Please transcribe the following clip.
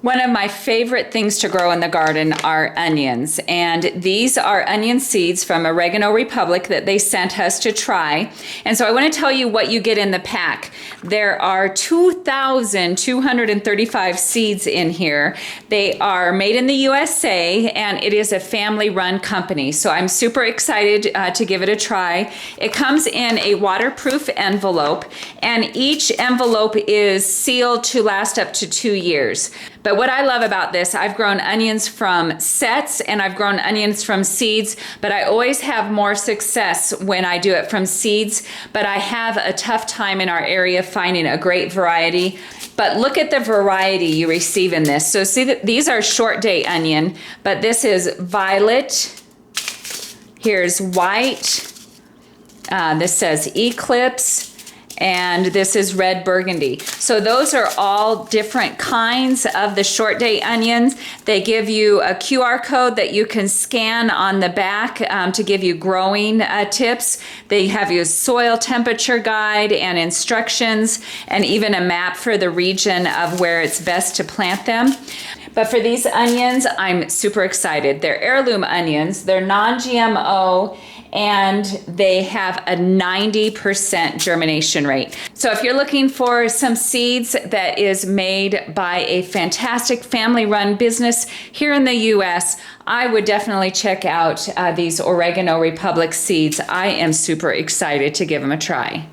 One of my favorite things to grow in the garden are onions, and these are onion seeds from Oregano Republic that they sent us to try. And so I want to tell you what you get in the pack. There are 2,235 seeds in here. They are made in the USA, and it is a family-run company. So I'm super excited to give it a try. It comes in a waterproof envelope, and each envelope is sealed to last up to 2 years. But what I love about this, I've grown onions from sets and I've grown onions from seeds, but I always have more success when I do it from seeds, but I have a tough time in our area finding a great variety. But look at the variety you receive in this. So see that these are short day onion, but this is violet, here's white, this says Eclipse, and this is red Burgundy. So those are all different kinds of the short day onions. They give you a QR code that you can scan on the back to give you growing tips. They have you a soil temperature guide and instructions, and even a map for the region of where it's best to plant them. But for these onions, I'm super excited. They're heirloom onions, they're non-GMO, and they have a 90% germination rate. So if you're looking for some seeds that is made by a fantastic family-run business here in the US, I would definitely check out these Oregano Republic seeds. I am super excited to give them a try.